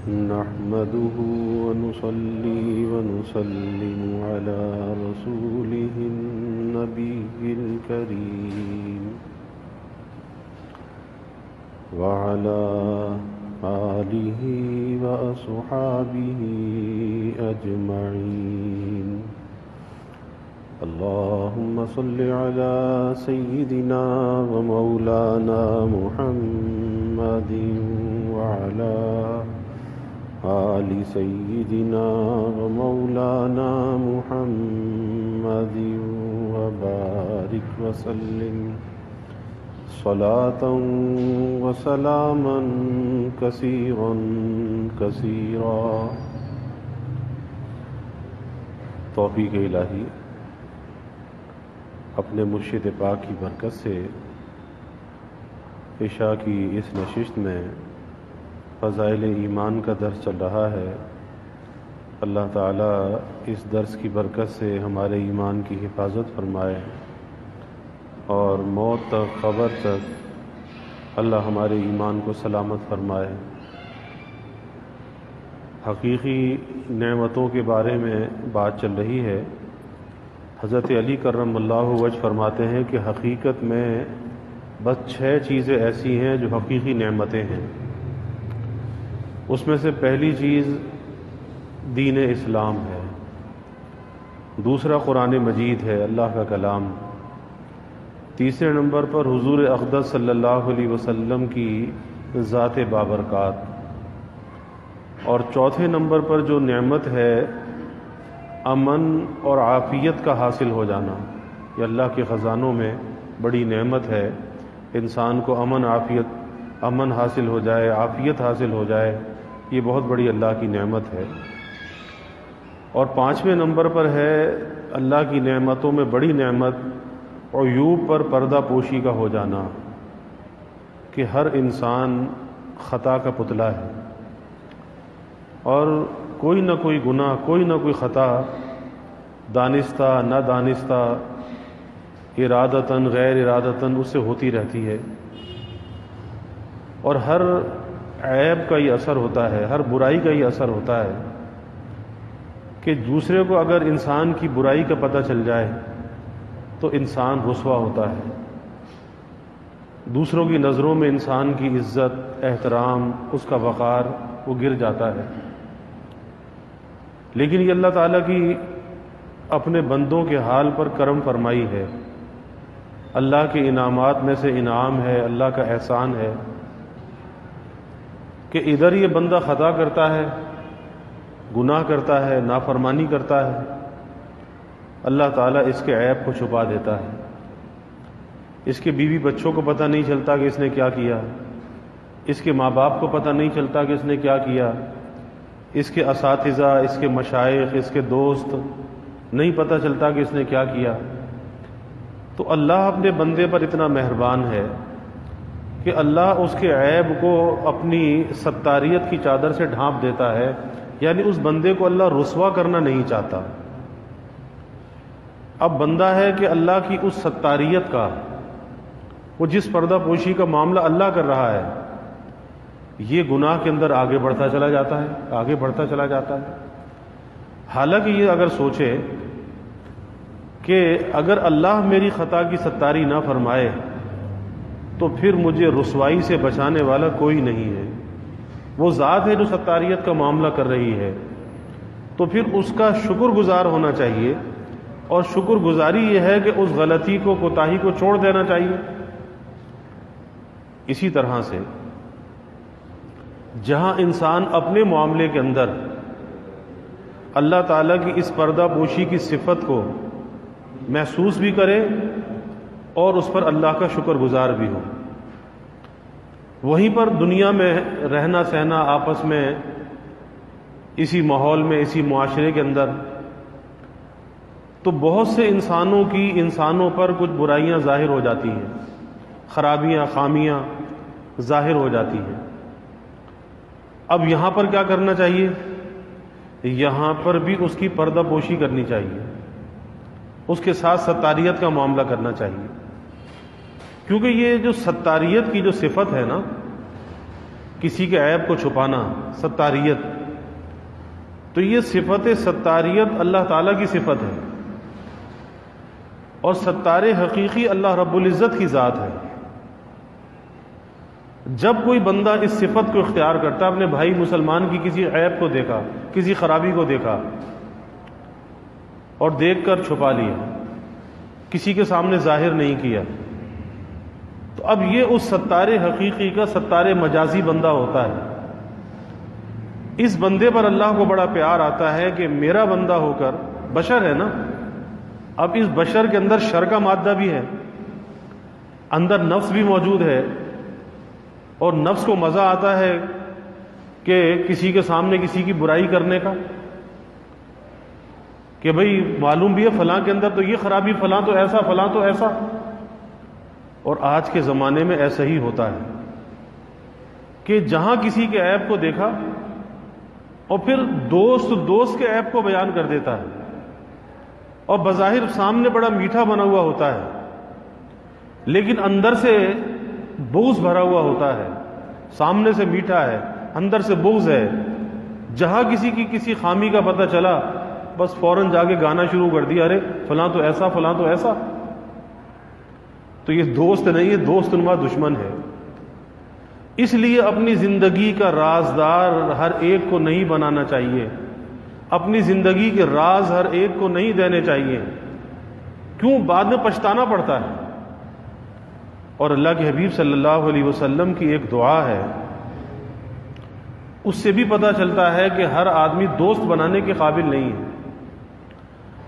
نحمده ونصلي ونسلم على رسوله النبي الكريم وعلى آله وأصحابه أجمعين. اللهم صل على سيدنا ومولانا محمد وعلى آل سيدنا ومولانا محمد وبارك وسلم صلاة وسلاما كثيرا كثيرا. توفیق الہی اپنے مرشد پاک کی برکت سے عشاء کی اس نشست میں فضائل ایمان کا درس چل رہا ہے. اللہ تعالیٰ اس درس کی برکت سے ہمارے ایمان کی حفاظت فرمائے اور موت تک قبر تک اللہ ہمارے ایمان کو سلامت فرمائے. حقیقی نعمتوں کے بارے میں بات چل رہی ہے. حضرت علی کرم اللہ وجہ فرماتے ہیں کہ حقیقت میں بس 6 چیزیں ایسی ہیں جو حقیقی نعمتیں ہیں. اس میں سے پہلی چیز دین اسلام ہے، دوسرا قرآن مجید ہے، اللہ کا کلام. تیسرے نمبر پر حضور اقدس صلی اللہ علیہ وسلم کی ذات بابرکات، اور چوتھے نمبر پر جو نعمت ہے امن اور عافیت کا حاصل ہو جانا. یہ اللہ کے خزانوں میں بڑی نعمت ہے، انسان کو امن حاصل ہو جائے، عافیت حاصل ہو جائے، یہ بہت بڑی اللہ کی نعمت ہے. اور 5ویں نمبر پر ہے اللہ کی نعمتوں میں بڑی نعمت عیوب پر پردہ پوشی کا ہو جانا، کہ ہر انسان خطا کا پتلا ہے اور کوئی نہ کوئی گناہ، کوئی نہ کوئی خطا، دانستہ نہ دانستہ، ارادتاً غیر ارادتاً اس سے ہوتی رہتی ہے. اور ہر عیب کا یہ اثر ہوتا ہے، ہر برائی کا یہ اثر ہوتا ہے کہ دوسرے کو اگر انسان کی برائی کا پتہ چل جائے تو انسان رسوا ہوتا ہے. دوسروں کی نظروں میں انسان کی عزت، احترام، اس کا وقار وہ گر جاتا ہے. لیکن یہ اللہ تعالیٰ کی اپنے بندوں کے حال پر کرم فرمائی ہے، اللہ کے انعامات میں سے انعام ہے، اللہ کا احسان ہے کہ ادھر یہ بندہ خطا کرتا ہے، گناہ کرتا ہے، نافرمانی کرتا ہے، اللہ تعالیٰ اس کے عیب کو چھپا دیتا ہے. اس کے بیوی بچوں کو پتہ نہیں چلتا کہ اس نے کیا کیا، اس کے ماں باپ کو پتہ نہیں چلتا کہ اس نے کیا کیا، اس کے اساتذہ، اس کے مشائخ، اس کے دوست نہیں پتہ چلتا کہ اس نے کیا کیا. تو اللہ اپنے بندے پر اتنا مہربان ہے کہ اللہ اس کے عیب کو اپنی ستاریت کی چادر سے ڈھانپ دیتا ہے. یعنی اس بندے کو اللہ رسوا کرنا نہیں چاہتا. اب بندہ ہے کہ اللہ کی اس ستاریت کا، وہ جس پردہ پوشی کا معاملہ اللہ کر رہا ہے، یہ گناہ کے اندر آگے بڑھتا چلا جاتا ہے، آگے بڑھتا چلا جاتا ہے. حالانکہ یہ اگر سوچے کہ اگر اللہ میری خطا کی ستاری نہ فرمائے تو پھر مجھے رسوائی سے بچانے والا کوئی نہیں ہے. وہ ذات ہے جو ستاریت کا معاملہ کر رہی ہے، تو پھر اس کا شکر گزار ہونا چاہیے. اور شکر گزاری یہ ہے کہ اس غلطی کو، کوتاہی کو چھوڑ دینا چاہیے. اسی طرح سے جہاں انسان اپنے معاملے کے اندر اللہ تعالیٰ کی اس پردہ پوشی کی صفت کو محسوس بھی کرے اور اس پر اللہ کا شکر گزار بھی ہو، وہیں پر دنیا میں رہنا سہنا آپس میں، اسی ماحول میں، اسی معاشرے کے اندر، تو بہت سے انسانوں پر کچھ برائیاں ظاہر ہو جاتی ہیں، خرابیاں، خامیاں ظاہر ہو جاتی ہیں. اب یہاں پر کیا کرنا چاہیے؟ یہاں پر بھی اس کی پردہ پوشی کرنی چاہیے، اس کے ساتھ ستاریت کا معاملہ کرنا چاہیے. کیونکہ یہ جو ستاریت کی جو صفت ہے نا، کسی کے عیب کو چھپانا، ستاریت، تو یہ صفت ستاریت اللہ تعالیٰ کی صفت ہے، اور ستار حقیقی اللہ رب العزت کی ذات ہے۔ جب کوئی بندہ اس صفت کو اختیار کرتا ہے، اپنے بھائی مسلمان کی کسی عیب کو دیکھا، کسی خرابی کو دیکھا اور دیکھ کر چھپا لیا، کسی کے سامنے ظاہر نہیں کیا، تو اب یہ اس ستار حقیقی کا ستار مجازی بندہ ہوتا ہے۔ اس بندے پر اللہ کو بڑا پیار آتا ہے کہ میرا بندہ ہو کر، بشر ہے نا، اب اس بشر کے اندر شر کا مادہ بھی ہے، اندر نفس بھی موجود ہے، اور نفس کو مزہ آتا ہے کہ کسی کے سامنے کسی کی برائی کرنے کا، کہ بھئی معلوم بھی ہے فلاں کے اندر تو یہ خرابی، فلاں تو ایسا، فلاں تو ایسا۔ اور آج کے زمانے میں ایسا ہی ہوتا ہے کہ جہاں کسی کے عیب کو دیکھا اور پھر دوست کے عیب کو بیان کر دیتا ہے، اور بظاہر سامنے بڑا میٹھا بنا ہوا ہوتا ہے، لیکن اندر سے بغض بھرا ہوا ہوتا ہے۔ سامنے سے میٹھا ہے، اندر سے بغض ہے۔ جہاں کسی کی کسی خامی کا پتہ چلا، بس فوراً جا کے گانا شروع کر دیا، ارے فلاں تو ایسا، فلاں تو ایسا۔ تو یہ دوست نہیں، یہ دوست نما دشمن ہے۔ اس لیے اپنی زندگی کا رازدار ہر ایک کو نہیں بنانا چاہیے، اپنی زندگی کے راز ہر ایک کو نہیں دینے چاہیے، کیوں؟ بعد میں پچھتانا پڑتا ہے۔ اور اللہ کے حبیب صلی اللہ علیہ وسلم کی ایک دعا ہے، اس سے بھی پتہ چلتا ہے کہ ہر آدمی دوست بنانے کے قابل نہیں ہے،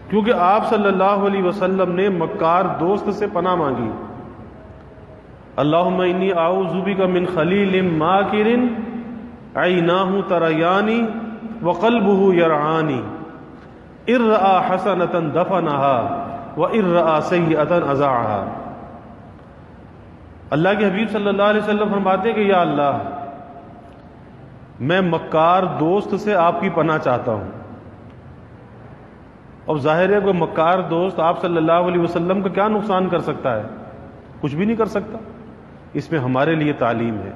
کیونکہ آپ صلی اللہ علیہ وسلم نے مکار دوست سے پناہ مانگی، اللہم انی اعوذ بک من خلیل ماکر عیناہ تریانی وقلبہ یرعانی ان رأى حسنۃ دفنها وان رأى سیئۃ اذاعها۔ اللہ کے حبیب صلی اللہ علیہ وسلم فرماتے ہیں کہ یا اللہ، میں مکار دوست سے آپ کی پناہ چاہتا ہوں۔ اب ظاہر ہے کوئی مکار دوست آپ صلی اللہ علیہ وسلم کا کیا نقصان کر سکتا ہے؟ کچھ بھی نہیں کر سکتا۔ اس میں ہمارے لیے تعلیم ہے،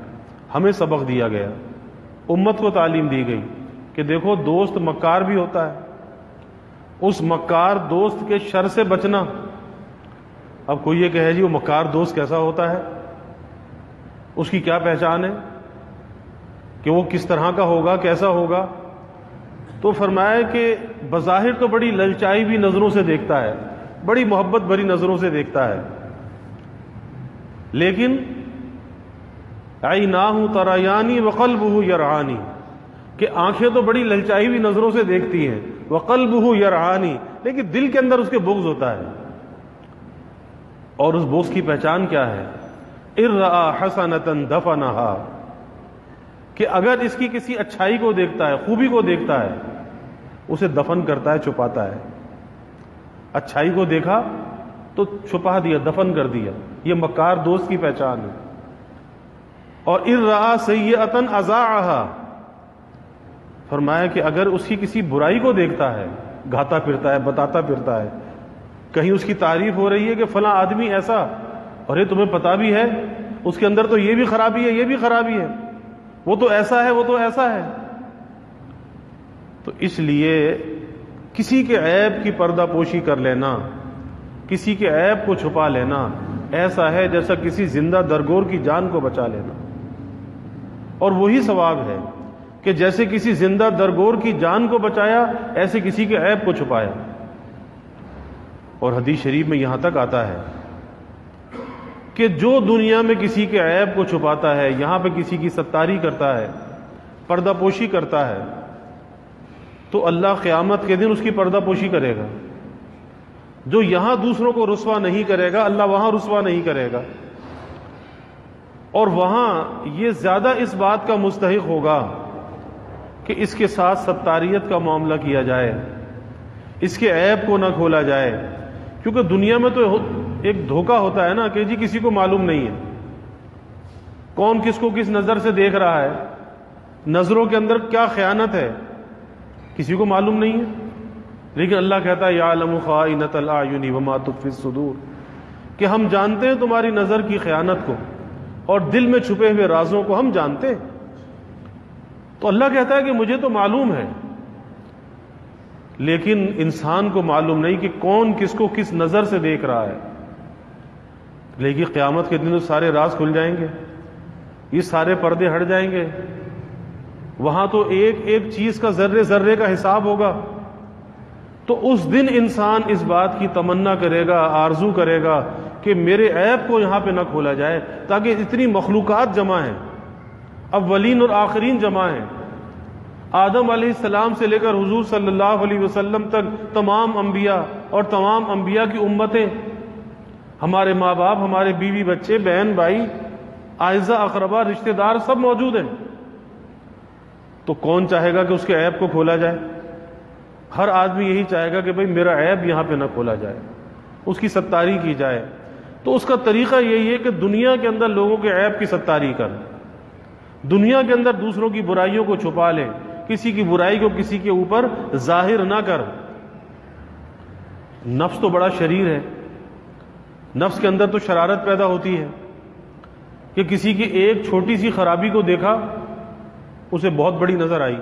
ہمیں سبق دیا گیا، امت کو تعلیم دی گئی کہ دیکھو دوست مکار بھی ہوتا ہے، اس مکار دوست کے شر سے بچنا۔ اب کوئی یہ کہے جی وہ مکار دوست کیسا ہوتا ہے، اس کی کیا پہچان ہے، کہ وہ کس طرح کا ہوگا، کیسا ہوگا؟ تو فرمایا کہ بظاہر تو بڑی للچائی بھی نظروں سے دیکھتا ہے، بڑی محبت بھری نظروں سے دیکھتا ہے، لیکن عیناہ تریانی وقلبہ یرعانی، کہ آنکھیں تو بڑی للچائی ہوئی نظروں سے دیکھتی ہیں، وقلبہ یرعانی، لیکن دل کے اندر اس کے بغض ہوتا ہے۔ اور اس بغض کی پہچان کیا ہے؟ ان رأى حسنۃ دفنها، کہ اگر اس کی کسی اچھائی کو دیکھتا ہے، خوبی کو دیکھتا ہے، اسے دفن کرتا ہے، چھپاتا ہے۔ اچھائی کو دیکھا تو چھپا دیا، دفن کر دیا۔ یہ مکار دوست کی پہچان ہے۔ اور ان رأى سیئۃ اذاعها، فرمایا کہ اگر اس کی کسی برائی کو دیکھتا ہے، گھاتا پھرتا ہے، بتاتا پھرتا ہے، کہیں اس کی تعریف ہو رہی ہے کہ فلاں آدمی ایسا، اور یہ تمہیں پتا بھی ہے اس کے اندر تو یہ بھی خرابی ہے، یہ بھی خرابی ہے، وہ تو ایسا ہے، وہ تو ایسا ہے۔ تو اس لیے کسی کے عیب کی پردہ پوشی کر لینا، کسی کے عیب کو چھپا لینا، ایسا ہے جیسا کسی زندہ درگور کی جان کو بچا لینا، اور وہی ثواب ہے کہ جیسے کسی زندہ درگور کی جان کو بچایا، ایسے کسی کے عیب کو چھپایا۔ اور حدیث شریف میں یہاں تک آتا ہے کہ جو دنیا میں کسی کے عیب کو چھپاتا ہے، یہاں پہ کسی کی ستاری کرتا ہے، پردہ پوشی کرتا ہے، تو اللہ قیامت کے دن اس کی پردہ پوشی کرے گا۔ جو یہاں دوسروں کو رسوا نہیں کرے گا، اللہ وہاں رسوا نہیں کرے گا، اور وہاں یہ زیادہ اس بات کا مستحق ہوگا کہ اس کے ساتھ ستاریت کا معاملہ کیا جائے، اس کے عیب کو نہ کھولا جائے۔ کیونکہ دنیا میں تو ایک دھوکہ ہوتا ہے نا کہ جی کسی کو معلوم نہیں ہے کون کس کو کس نظر سے دیکھ رہا ہے، نظروں کے اندر کیا خیانت ہے، کسی کو معلوم نہیں ہے۔ لیکن اللہ کہتا ہے یعلم خائنۃ الاعین وما تخفی الصدور، کہ ہم جانتے ہیں تمہاری نظر کی خیانت کو اور دل میں چھپے ہوئے رازوں کو ہم جانتے ہیں۔ تو اللہ کہتا ہے کہ مجھے تو معلوم ہے، لیکن انسان کو معلوم نہیں کہ کون کس کو کس نظر سے دیکھ رہا ہے۔ لیکن قیامت کے دن تو سارے راز کھل جائیں گے، یہ سارے پردے ہٹ جائیں گے، وہاں تو ایک ایک چیز کا ذرے ذرے کا حساب ہوگا۔ تو اس دن انسان اس بات کی تمنا کرے گا، آرزو کرے گا کہ میرے عیب کو یہاں پہ نہ کھولا جائے، تاکہ اتنی مخلوقات جمع ہیں، اولین اور آخرین جمع ہیں، آدم علیہ السلام سے لے کر حضور صلی اللہ علیہ وسلم تک تمام انبیاء اور تمام انبیاء کی امتیں، ہمارے ماں باپ، ہمارے بیوی بچے، بہن بھائی، اعزا اقربا، رشتہ دار سب موجود ہیں۔ تو کون چاہے گا کہ اس کے عیب کو کھولا جائے؟ ہر آدمی یہی چاہے گا کہ بھئی میرا عیب یہاں پہ نہ کھولا جائے، اس کی ستاری کی جائے۔ تو اس کا طریقہ یہی ہے کہ دنیا کے اندر لوگوں کے عیب کی ستاری کر، دنیا کے اندر دوسروں کی برائیوں کو چھپا لے، کسی کی برائی کو کسی کے اوپر ظاہر نہ کر۔ نفس تو بڑا شریر ہے، نفس کے اندر تو شرارت پیدا ہوتی ہے کہ کسی کی ایک چھوٹی سی خرابی کو دیکھا، اسے بہت بڑی نظر آئی،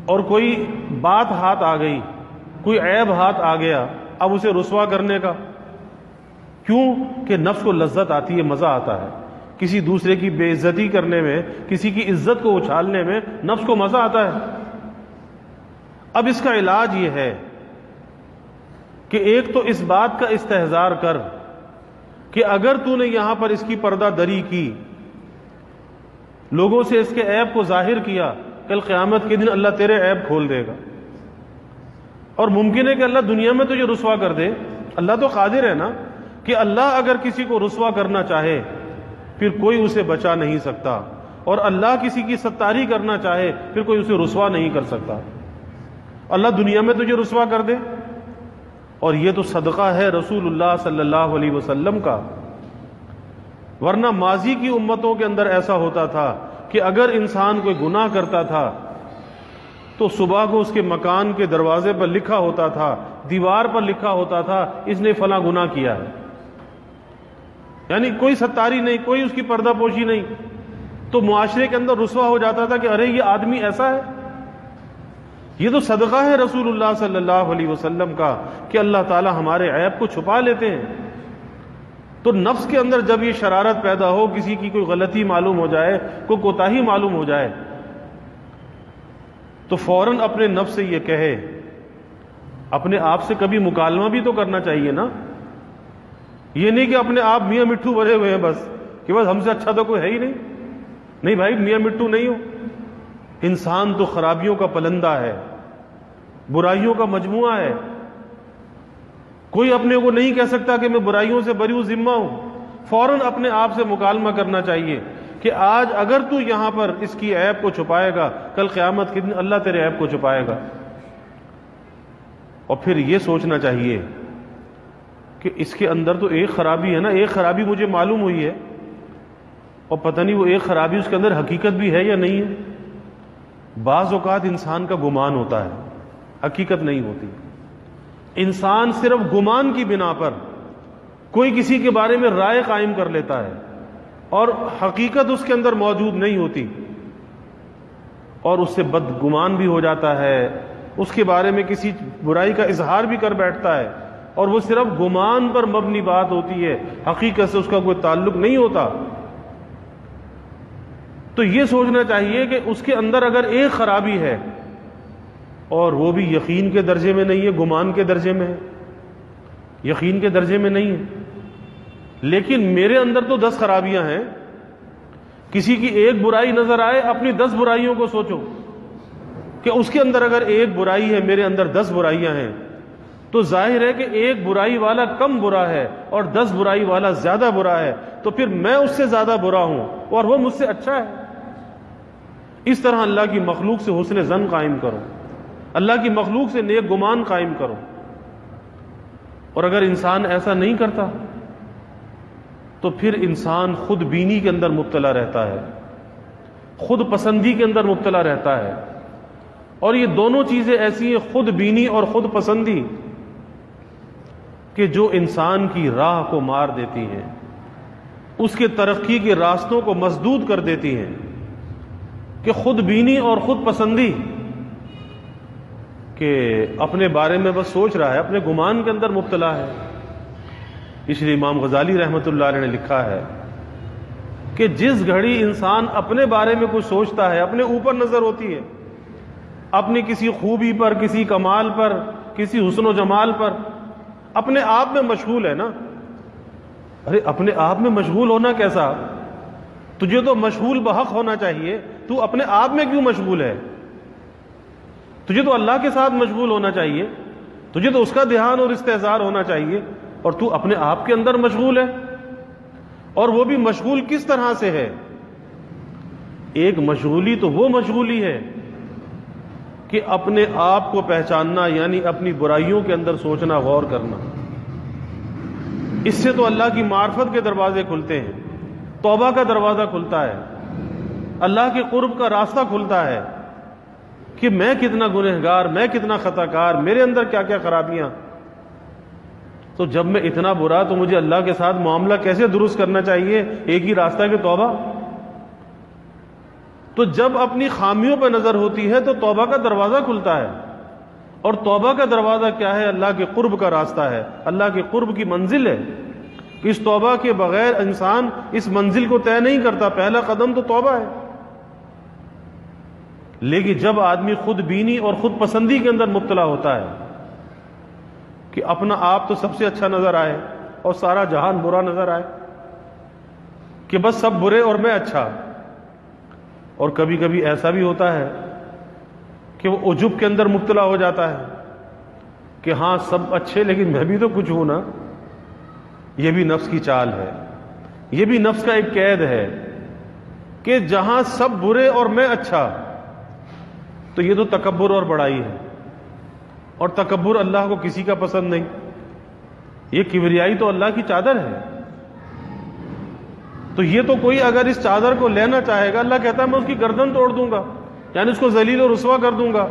اور کوئی بات ہاتھ آ گئی، کوئی عیب ہاتھ آ گیا، اب اسے رسوا کرنے کا۔ کیوں کہ نفس کو لذت آتی ہے، مزہ آتا ہے، کسی دوسرے کی بے عزتی کرنے میں، کسی کی عزت کو اچھالنے میں نفس کو مزہ آتا ہے۔ اب اس کا علاج یہ ہے کہ ایک تو اس بات کا استحضار کر کہ اگر تو نے یہاں پر اس کی پردہ دری کی، لوگوں سے اس کے عیب کو ظاہر کیا، کل قیامت کے دن اللہ تیرے عیب کھول دے گا، اور ممکن ہے کہ اللہ دنیا میں تجھے رسوا کر دے۔ اللہ تو قادر ہے نا کہ اللہ اگر کسی کو رسوا کرنا چاہے پھر کوئی اسے بچا نہیں سکتا، اور اللہ کسی کی ستاری کرنا چاہے پھر کوئی اسے رسوا نہیں کر سکتا۔ اللہ دنیا میں تجھے رسوا کر دے، اور یہ تو صدقہ ہے رسول اللہ صلی اللہ علیہ وسلم کا۔ ورنہ ماضی کی امتوں کے اندر ایسا ہوتا تھا کہ اگر انسان کوئی گناہ کرتا تھا تو صبح کو اس کے مکان کے دروازے پر لکھا ہوتا تھا، دیوار پر لکھا ہوتا تھا، اس نے فلاں گناہ کیا ہے، یعنی کوئی ستاری نہیں، کوئی اس کی پردہ پوشی نہیں۔ تو معاشرے کے اندر رسوا ہو جاتا تھا کہ ارے یہ آدمی ایسا ہے۔ یہ تو صدقہ ہے رسول اللہ صلی اللہ علیہ وسلم کا کہ اللہ تعالی ہمارے عیب کو چھپا لیتے ہیں۔ تو نفس کے اندر جب یہ شرارت پیدا ہو، کسی کی کوئی غلطی معلوم ہو جائے، کوئی کوتاہی معلوم ہو جائے، تو فوراً اپنے نفس سے یہ کہے، اپنے آپ سے کبھی مکالمہ بھی تو کرنا چاہیے نا۔ یہ نہیں کہ اپنے آپ میاں مٹھو بنے ہوئے ہیں بس، کہ بس ہم سے اچھا تو کوئی ہے ہی نہیں۔ نہیں بھائی، میاں مٹھو نہیں ہو، انسان تو خرابیوں کا پلندہ ہے، برائیوں کا مجموعہ ہے۔ کوئی اپنے کو نہیں کہہ سکتا کہ میں برائیوں سے بری ذمہ ہوں۔ فوراً اپنے آپ سے مکالمہ کرنا چاہیے کہ آج اگر تو یہاں پر اس کی عیب کو چھپائے گا، کل قیامت کے دن اللہ تیرے عیب کو چھپائے گا۔ اور پھر یہ سوچنا چاہیے کہ اس کے اندر تو ایک خرابی ہے نا، ایک خرابی مجھے معلوم ہوئی ہے، اور پتہ نہیں وہ ایک خرابی اس کے اندر حقیقت بھی ہے یا نہیں ہے۔ بعض اوقات انسان کا گمان ہوتا ہے، حقیقت نہیں ہوتی۔ انسان صرف گمان کی بنا پر کوئی کسی کے بارے میں رائے قائم کر لیتا ہے، اور حقیقت اس کے اندر موجود نہیں ہوتی، اور اس سے بدگمان بھی ہو جاتا ہے، اس کے بارے میں کسی برائی کا اظہار بھی کر بیٹھتا ہے، اور وہ صرف گمان پر مبنی بات ہوتی ہے، حقیقت سے اس کا کوئی تعلق نہیں ہوتا۔ تو یہ سوچنا چاہیے کہ اس کے اندر اگر ایک خرابی ہے، اور وہ بھی یقین کے درجے میں نہیں ہے، گمان کے درجے میں ہے، یقین کے درجے میں نہیں ہے، لیکن میرے اندر تو 10 خرابیاں ہیں، کسی کی ایک برائی نظر آئے، اپنی 10 برائیوں کو سوچو کہ اس کے اندر اگر ایک برائی ہے، میرے اندر 10 برائیاں ہیں، تو ظاہر ہے کہ ایک برائی والا کم برا ہے اور 10 برائی والا زیادہ برا ہے، تو پھر میں اس سے زیادہ برا ہوں اور وہ مجھ سے اچھا ہے۔ اس طرح اللہ کی مخلوق سے حسن ظن قائم کرو، اللہ کی مخلوق سے نیک گمان قائم کرو۔ اور اگر انسان ایسا نہیں کرتا تو پھر انسان خود بینی کے اندر مبتلا رہتا ہے، خود پسندی کے اندر مبتلا رہتا ہے، اور یہ دونوں چیزیں ایسی ہیں، خود بینی اور خود پسندی، کہ جو انسان کی راہ کو مار دیتی ہیں، اس کے ترقی کے راستوں کو مسدود کر دیتی ہیں۔ کہ خود بینی اور خود پسندی، کہ اپنے بارے میں بس سوچ رہا ہے، اپنے گمان کے اندر مبتلا ہے۔ اس لیے امام غزالی رحمۃ اللہ علیہ نے لکھا ہے کہ جس گھڑی انسان اپنے بارے میں کچھ سوچتا ہے، اپنے اوپر نظر ہوتی ہے، اپنی کسی خوبی پر، کسی کمال پر، کسی حسن و جمال پر، اپنے آپ میں مشغول ہے نا۔ ارے اپنے آپ میں مشغول ہونا کیسا؟ تجھے تو مشغول بحق ہونا چاہیے، تو اپنے آپ میں کیوں مشغول ہے؟ تجھے تو اللہ کے ساتھ مشغول ہونا چاہیے، تجھے تو اس کا دھیان اور استحضار ہونا چاہیے، اور تو اپنے آپ کے اندر مشغول ہے۔ اور وہ بھی مشغول کس طرح سے ہے؟ ایک مشغولی تو وہ مشغولی ہے کہ اپنے آپ کو پہچاننا، یعنی اپنی برائیوں کے اندر سوچنا، غور کرنا۔ اس سے تو اللہ کی معرفت کے دروازے کھلتے ہیں، توبہ کا دروازہ کھلتا ہے، اللہ کے قرب کا راستہ کھلتا ہے کہ میں کتنا گنہگار، میں کتنا خطا کار، میرے اندر کیا کیا خرابیاں۔ تو جب میں اتنا برا، تو مجھے اللہ کے ساتھ معاملہ کیسے درست کرنا چاہیے؟ ایک ہی راستہ کہ توبہ۔ تو جب اپنی خامیوں پہ نظر ہوتی ہے تو توبہ کا دروازہ کھلتا ہے، اور توبہ کا دروازہ کیا ہے؟ اللہ کے قرب کا راستہ ہے، اللہ کے قرب کی منزل ہے۔ اس توبہ کے بغیر انسان اس منزل کو طے نہیں کرتا، پہلا قدم تو توبہ ہے۔ لیکن جب آدمی خود بینی اور خود پسندی کے اندر مبتلا ہوتا ہے کہ اپنا آپ تو سب سے اچھا نظر آئے اور سارا جہان برا نظر آئے، کہ بس سب برے اور میں اچھا، اور کبھی کبھی ایسا بھی ہوتا ہے کہ وہ عجب کے اندر مبتلا ہو جاتا ہے کہ ہاں سب اچھے لیکن میں بھی تو کچھ ہوں نا۔ یہ بھی نفس کی چال ہے، یہ بھی نفس کا ایک قید ہے کہ جہاں سب برے اور میں اچھا، تو یہ تو تکبر اور بڑائی ہے، اور تکبر اللہ کو کسی کا پسند نہیں۔ یہ کبریائی تو اللہ کی چادر ہے، تو یہ تو کوئی اگر اس چادر کو لینا چاہے گا، اللہ کہتا ہے میں اس کی گردن توڑ دوں گا، یعنی اس کو ذلیل و رسوا کر دوں گا۔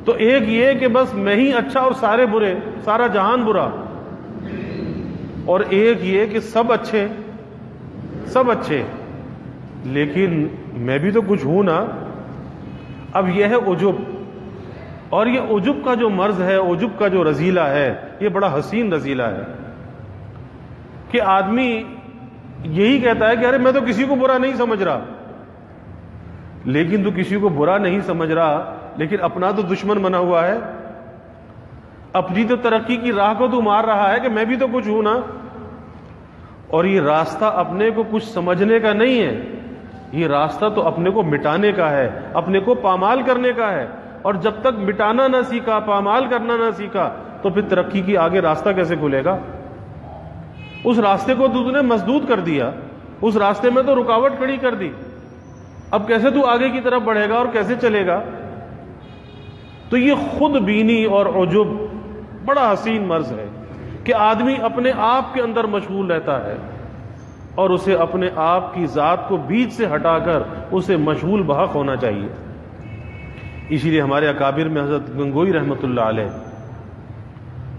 تو ایک یہ کہ بس میں ہی اچھا اور سارے برے، سارا جہان برا، اور ایک یہ کہ سب اچھے، سب اچھے لیکن میں بھی تو کچھ ہوں نا۔ اب یہ ہے عجب، اور یہ عجب کا جو مرض ہے، عجب کا جو رذیلہ ہے، یہ بڑا حسین رذیلہ ہے کہ آدمی یہی کہتا ہے کہ ارے میں تو کسی کو برا نہیں سمجھ رہا، لیکن تو کسی کو برا نہیں سمجھ رہا لیکن اپنا تو دشمن بنا ہوا ہے، اپنی تو ترقی کی راہ کو تو مار رہا ہے کہ میں بھی تو کچھ ہوں نا۔ اور یہ راستہ اپنے کو کچھ سمجھنے کا نہیں ہے، یہ راستہ تو اپنے کو مٹانے کا ہے، اپنے کو پامال کرنے کا ہے۔ اور جب تک مٹانا نہ سیکھا، پامال کرنا نہ سیکھا، تو پھر ترقی کی آگے راستہ کیسے کھلے گا؟ اس راستے کو تو نے مسدود کر دیا، اس راستے میں تو رکاوٹ کھڑی کر دی، اب کیسے تو آگے کی طرف بڑھے گا اور کیسے چلے گا؟ تو یہ خود بینی اور عجب بڑا حسین مرض ہے کہ آدمی اپنے آپ کے اندر مشغول رہتا ہے، اور اسے اپنے آپ کی ذات کو بیچ سے ہٹا کر اسے مشغول بحق ہونا چاہیے۔ اسی لیے ہمارے اکابر میں حضرت گنگوئی رحمۃ اللہ علیہ،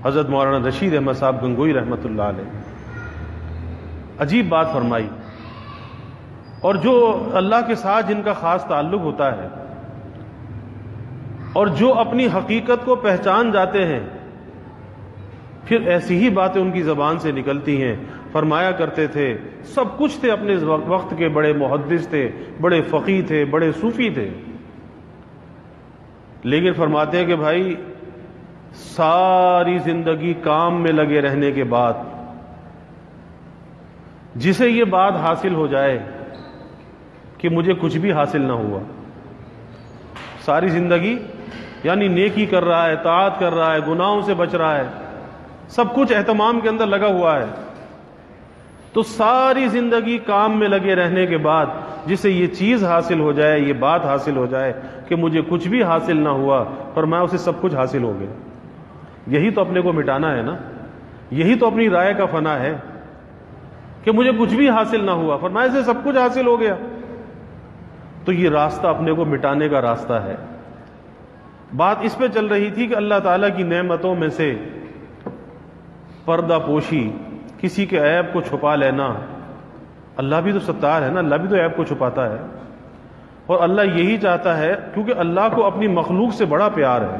حضرت مولانا رشید احمد صاحب گنگوئی رحمۃ اللہ علیہ عجیب بات فرمائی، اور جو اللہ کے ساتھ جن کا خاص تعلق ہوتا ہے اور جو اپنی حقیقت کو پہچان جاتے ہیں، پھر ایسی ہی باتیں ان کی زبان سے نکلتی ہیں۔ فرمایا کرتے تھے سب کچھ تھے، اپنے وقت کے بڑے محدث تھے، بڑے فقیہ تھے، بڑے صوفی تھے، لیکن فرماتے ہیں کہ بھائی ساری زندگی کام میں لگے رہنے کے بعد جسے یہ بات حاصل ہو جائے کہ مجھے کچھ بھی حاصل نہ ہوا، ساری زندگی یعنی نیکی کر رہا ہے، طاعت کر رہا ہے، گناہوں سے بچ رہا ہے، سب کچھ اہتمام کے اندر لگا ہوا ہے، تو ساری زندگی کام میں لگے رہنے کے بعد جسے یہ چیز حاصل ہو جائے، یہ بات حاصل ہو جائے کہ مجھے کچھ بھی حاصل نہ ہوا، فرمایا اسے سب کچھ حاصل ہو گیا۔ یہی تو اپنے کو مٹانا ہے نا، یہی تو اپنی رائے کا فنا ہے کہ مجھے کچھ بھی حاصل نہ ہوا، فرمایا اسے سب کچھ حاصل ہو گیا۔ تو یہ راستہ اپنے کو مٹانے کا راستہ ہے۔ بات اس پہ چل رہی تھی کہ اللہ تعالیٰ کی نعمتوں میں سے پردہ پوشی، کسی کے عیب کو چھپا لینا، اللہ بھی تو ستار ہے نا، اللہ بھی تو عیب کو چھپاتا ہے۔ اور اللہ یہی چاہتا ہے، کیونکہ اللہ کو اپنی مخلوق سے بڑا پیار ہے،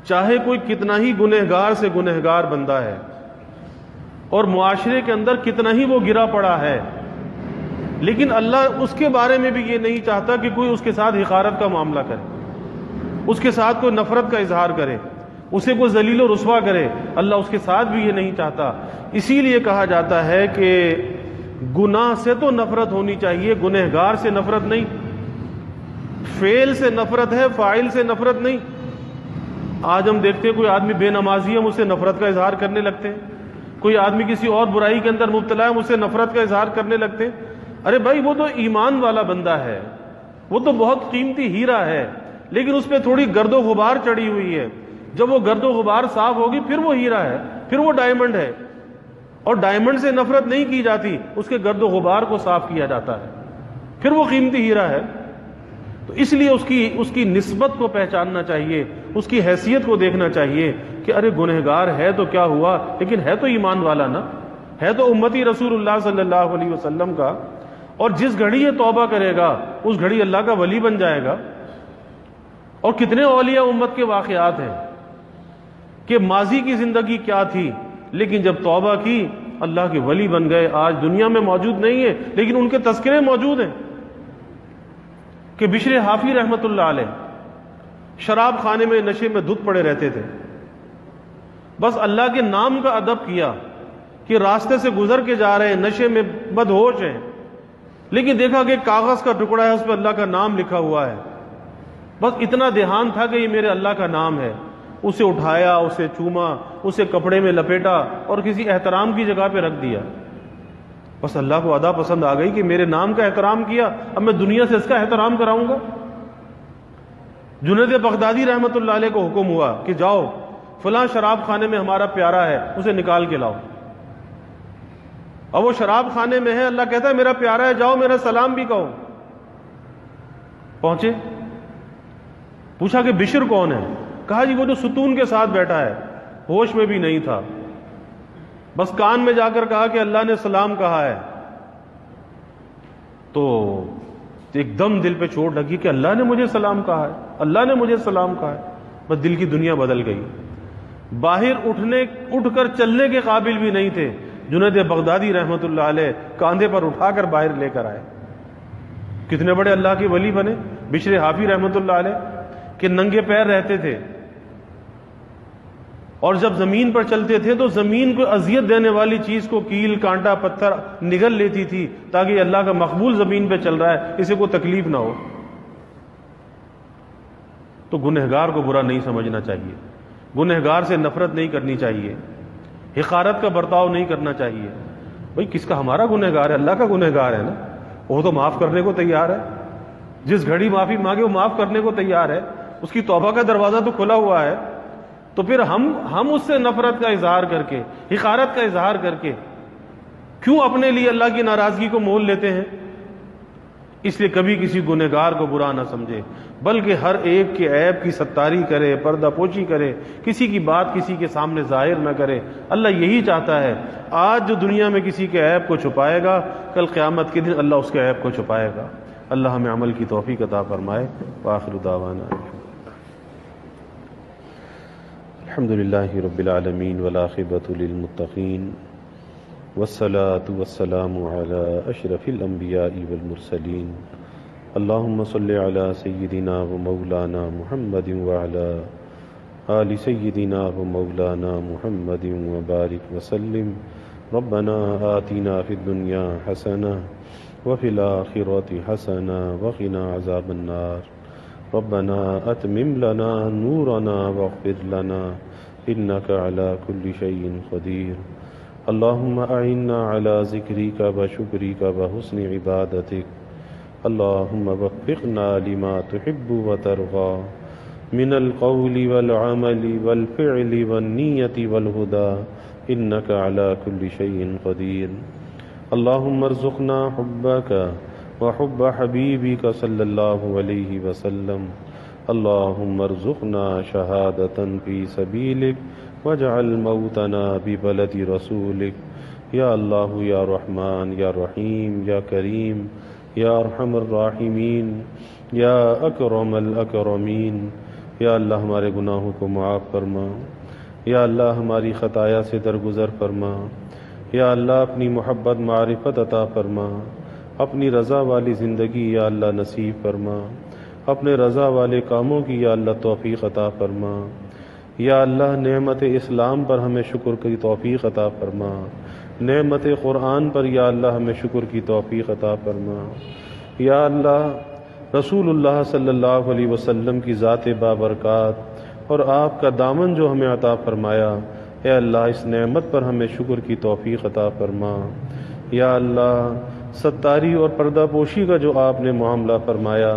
چاہے کوئی کتنا ہی گنہگار سے گنہگار بندہ ہے اور معاشرے کے اندر کتنا ہی وہ گرا پڑا ہے، لیکن اللہ اس کے بارے میں بھی یہ نہیں چاہتا کہ کوئی اس کے ساتھ حقارت کا معاملہ کرے، اس کے ساتھ کوئی نفرت کا اظہار کرے، اسے کوئی ذلیل و رسوا کرے۔ اللہ اس کے ساتھ بھی یہ نہیں چاہتا۔ اسی لیے کہا جاتا ہے کہ گناہ سے تو نفرت ہونی چاہیے، گنہگار سے نفرت نہیں، فعل سے نفرت ہے، فاعل سے نفرت نہیں۔ آج ہم دیکھتے ہیں کوئی آدمی بے نمازی ہے، ہم اس سے نفرت کا اظہار کرنے لگتے ہیں، کوئی آدمی کسی اور برائی کے اندر مبتلا ہے، ہم اس سے نفرت کا اظہار کرنے لگتے ہیں۔ ارے بھائی وہ تو ایمان والا بندہ ہے، وہ تو بہت قیمتی ہیرا ہے، لیکن اس پہ تھوڑی گرد و غبار چڑھی ہوئی ہے۔ جب وہ گرد و غبار صاف ہوگی پھر وہ ہیرا ہے، پھر وہ ڈائمنڈ ہے۔ اور ڈائمنڈ سے نفرت نہیں کی جاتی، اس کے گرد و غبار کو صاف کیا جاتا ہے، پھر وہ قیمتی ہیرا ہے۔ تو اس لیے اس کی نسبت کو پہچاننا چاہیے، اس کی حیثیت کو دیکھنا چاہیے کہ ارے گنہگار ہے تو کیا ہوا، لیکن ہے تو ایمان والا نا، ہے تو امتی رسول اللہ صلی اللہ علیہ وسلم کا، اور جس گھڑی یہ توبہ کرے گا اس گھڑی اللہ کا ولی بن جائے گا۔ اور کتنے اولیاء امت کے واقعات ہیں کہ ماضی کی زندگی کیا تھی، لیکن جب توبہ کی اللہ کے ولی بن گئے۔ آج دنیا میں موجود نہیں ہے لیکن ان کے تذکرے موجود ہیں کہ بشر حافی رحمت اللہ علیہ شراب خانے میں نشے میں دھت پڑے رہتے تھے، بس اللہ کے نام کا ادب کیا کہ راستے سے گزر کے جا رہے ہیں، نشے میں بدہوش ہیں، لیکن دیکھا کہ کاغذ کا ٹکڑا ہے، اس پہ اللہ کا نام لکھا ہوا ہے، بس اتنا دھیان تھا کہ یہ میرے اللہ کا نام ہے، اسے اٹھایا، اسے چوما، اسے کپڑے میں لپیٹا اور کسی احترام کی جگہ پہ رکھ دیا۔ بس اللہ کو ادا پسند آ گئی کہ میرے نام کا احترام کیا، اب میں دنیا سے اس کا احترام کراؤں گا۔ جنید بغدادی رحمت اللہ علیہ کو حکم ہوا کہ جاؤ فلاں شراب خانے میں ہمارا پیارا ہے، اسے نکال کے لاؤ۔ اب وہ شراب خانے میں ہے، اللہ کہتا ہے میرا پیارا ہے، جاؤ میرا سلام بھی کہو۔ پہنچے، پوچھا کہ بشر کون ہے؟ کہا جی وہ جو ستون کے ساتھ بیٹھا ہے، ہوش میں بھی نہیں تھا، بس کان میں جا کر کہا کہ اللہ نے سلام کہا ہے، تو ایک دم دل پہ چوٹ لگی کہ اللہ نے مجھے سلام کہا ہے، اللہ نے مجھے سلام کہا ہے، بس دل کی دنیا بدل گئی۔ باہر اٹھ کر چلنے کے قابل بھی نہیں تھے، جنید بغدادی رحمت اللہ علیہ کاندھے پر اٹھا کر باہر لے کر آئے۔ کتنے بڑے اللہ کے ولی بنے بشر حافی رحمت اللہ علیہ کہ ننگے پیر رہتے تھے، اور جب زمین پر چلتے تھے تو زمین کو اذیت دینے والی چیز کو، کیل کانٹا پتھر نگل لیتی تھی تاکہ اللہ کا مقبول زمین پہ چل رہا ہے، اسے کوئی تکلیف نہ ہو۔ تو گنہگار کو برا نہیں سمجھنا چاہیے، گنہگار سے نفرت نہیں کرنی چاہیے، حقارت کا برتاؤ نہیں کرنا چاہیے۔ بھئی کس کا؟ ہمارا گنہگار ہے، اللہ کا گنہگار ہے نا، وہ تو معاف کرنے کو تیار ہے، جس گھڑی معافی مانگے وہ معاف کرنے کو تیار ہے، اس کی توبہ کا دروازہ تو کھلا ہوا ہے۔ تو پھر ہم اس سے نفرت کا اظہار کر کے، حقارت کا اظہار کر کے کیوں اپنے لیے اللہ کی ناراضگی کو مول لیتے ہیں؟ اس لیے کبھی کسی گنہگار کو برا نہ سمجھے، بلکہ ہر ایک کے عیب کی ستاری کرے، پردہ پوشی کرے، کسی کی بات کسی کے سامنے ظاہر نہ کرے۔ اللہ یہی چاہتا ہے، آج جو دنیا میں کسی کے عیب کو چھپائے گا، کل قیامت کے دن اللہ اس کے عیب کو چھپائے گا۔ اللہ ہمیں عمل کی توفیق عطا فرمائے۔ وآخر دعوانا الحمد للہ رب العالمین والعاقبۃ للمتقین والصلاة والسلام علی اشرف الانبیاء والمرسلین اللہم صل علی سیدنا و مولانا محمد وعلی آل سیدنا و مولانا محمد وبارک وسلم ربنا آتنا فی الدنیا حسنہ وفی الآخرۃ حسنہ وقنا عذاب النار ربنا اتمم لنا نورنا واغفر لنا انك على كل شيء قدير اللهم اعنا على ذكرك وشكرك وحسن عبادتك اللهم وفقنا لما تحب وترضى من القول والعمل والفعل والنية والهدى انك على كل شيء قدير اللهم ارزقنا حبك وحب حبيبك صلى الله عليه وسلم اللهم ارزقنا شهادة في سبيلك واجعل موتنا ببلد رسولك یا اللہ یا رحمان یا رحیم یا کریم یا ارحم الراحمین یا اکرم الاکرمین۔ یا اللہ ہمارے گناہوں کو معاف فرما، یا اللہ ہماری خطایا سے درگزر فرما، یا اللہ اپنی محبت معرفت عطا فرما، اپنی رضا والی زندگی یا اللہ نصیب فرما، اپنے رضا والے کاموں کی یا اللہ توفیق عطا فرما۔ یا اللہ نعمت اسلام پر ہمیں شکر کی توفیق عطا فرما، نعمت قرآن پر یا اللہ ہمیں شکر کی توفیق عطا فرما۔ یا اللہ رسول اللہ صلی اللہ علیہ وسلم کی ذات بابرکات اور آپ کا دامن جو ہمیں عطا فرمایا، اے اللہ اس نعمت پر ہمیں شکر کی توفیق عطا فرما۔ یا اللہ ستاری اور پردہ پوشی کا جو آپ نے معاملہ فرمایا،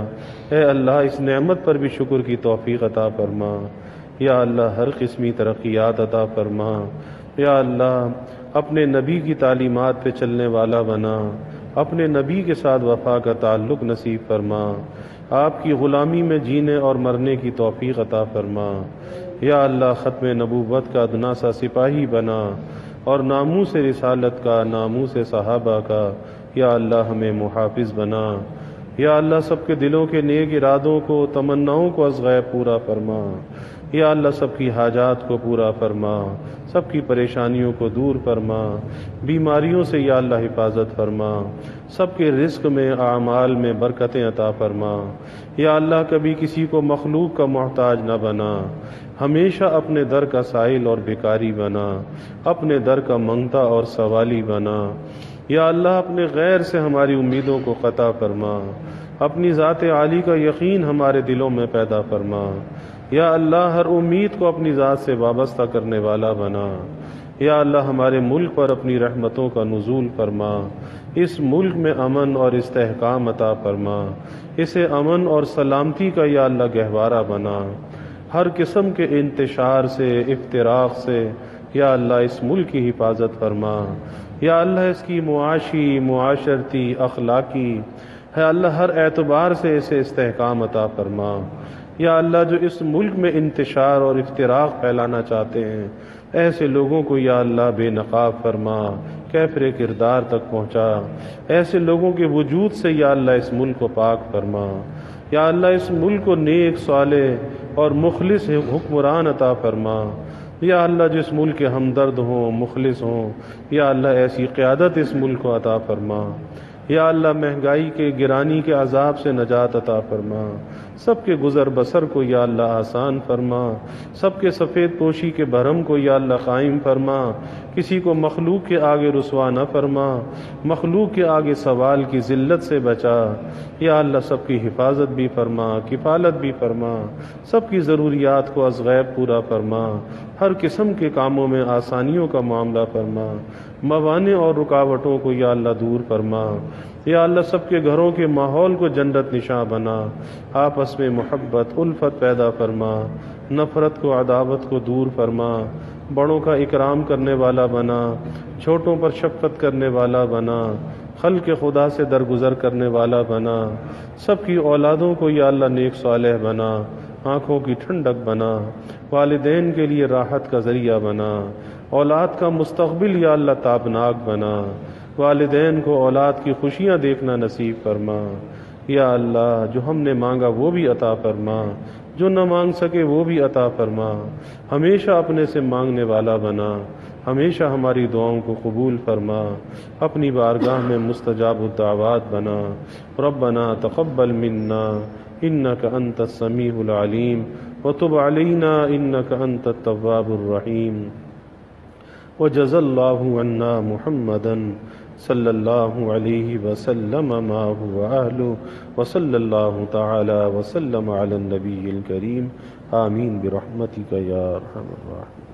اے اللہ اس نعمت پر بھی شکر کی توفیق عطا فرما۔ یا اللہ ہر قسمی ترقیات عطا فرما۔ یا اللہ اپنے نبی کی تعلیمات پہ چلنے والا بنا، اپنے نبی کے ساتھ وفا کا تعلق نصیب فرما، آپ کی غلامی میں جینے اور مرنے کی توفیق عطا فرما۔ یا اللہ ختم نبوت کا ادنا سا سپاہی بنا اور ناموس رسالت کا، ناموس صحابہ کا یا اللہ ہمیں محافظ بنا۔ یا اللہ سب کے دلوں کے نیک ارادوں کو، تمناؤں کو از غیب پورا فرما۔ یا اللہ سب کی حاجات کو پورا فرما، سب کی پریشانیوں کو دور فرما، بیماریوں سے یا اللہ حفاظت فرما، سب کے رزق میں اعمال میں برکتیں عطا فرما۔ یا اللہ کبھی کسی کو مخلوق کا محتاج نہ بنا، ہمیشہ اپنے در کا سائل اور بیکاری بنا، اپنے در کا منگتا اور سوالی بنا۔ یا اللہ اپنے غیر سے ہماری امیدوں کو قطع فرما، اپنی ذات عالی کا یقین ہمارے دلوں میں پیدا فرما۔ یا اللہ ہر امید کو اپنی ذات سے وابستہ کرنے والا بنا۔ یا اللہ ہمارے ملک پر اپنی رحمتوں کا نزول فرما، اس ملک میں امن اور استحکام عطا فرما، اسے امن اور سلامتی کا یا اللہ گہوارہ بنا، ہر قسم کے انتشار سے، افتراق سے یا اللہ اس ملک کی حفاظت فرما۔ یا اللہ اس کی معاشی، معاشرتی، اخلاقی ہے اللہ ہر اعتبار سے اسے استحکام عطا فرما۔ یا اللہ جو اس ملک میں انتشار اور افتراق پھیلانا چاہتے ہیں، ایسے لوگوں کو یا اللہ بے نقاب فرما، کیفر کردار تک پہنچا، ایسے لوگوں کے وجود سے یا اللہ اس ملک کو پاک فرما۔ یا اللہ اس ملک کو نیک، صالح اور مخلص حکمران عطا فرما۔ یا اللہ جس ملک کے ہمدرد ہوں، مخلص ہوں، یا اللہ ایسی قیادت اس ملک کو عطا فرما۔ یا اللہ مہنگائی کے، گرانی کے عذاب سے نجات عطا فرما، سب کے گزر بسر کو یا اللہ آسان فرما، سب کے سفید پوشی کے بھرم کو یا اللہ قائم فرما، کسی کو مخلوق کے آگے رسوا نہ فرما، مخلوق کے آگے سوال کی ذلت سے بچا۔ یا اللہ سب کی حفاظت بھی فرما، کفالت بھی فرما، سب کی ضروریات کو از غیب پورا فرما، ہر قسم کے کاموں میں آسانیوں کا معاملہ فرما، موانع اور رکاوٹوں کو یا اللہ دور فرما۔ یا اللہ سب کے گھروں کے ماحول کو جنت نشاں بنا، آپس میں محبت، الفت پیدا فرما، نفرت کو، عداوت کو دور فرما، بڑوں کا اکرام کرنے والا بنا، چھوٹوں پر شفقت کرنے والا بنا، خلق خدا سے درگزر کرنے والا بنا، سب کی اولادوں کو یا اللہ نیک صالح بنا، آنکھوں کی ٹھنڈک بنا، والدین کے لیے راحت کا ذریعہ بنا، اولاد کا مستقبل یا اللہ تابناک بنا، والدین کو اولاد کی خوشیاں دیکھنا نصیب فرما۔ یا اللہ جو ہم نے مانگا وہ بھی عطا فرما، جو نہ مانگ سکے وہ بھی عطا فرما، ہمیشہ اپنے سے مانگنے والا بنا، ہمیشہ ہماری دعاؤں کو قبول فرما، اپنی بارگاہ میں مستجاب الدعوات بنا۔ ربنا تقبل منا انک انت السمیع العلیم وتب علینا انک انت التواب الرحیم۔ وجزا اللہ عنا محمدا صلی اللہ علیہ وسلم ما هو اہلہ وصلی اللہ تعالی وسلم علی النبی الکریم آمین برحمتک یا ارحم الراحمین۔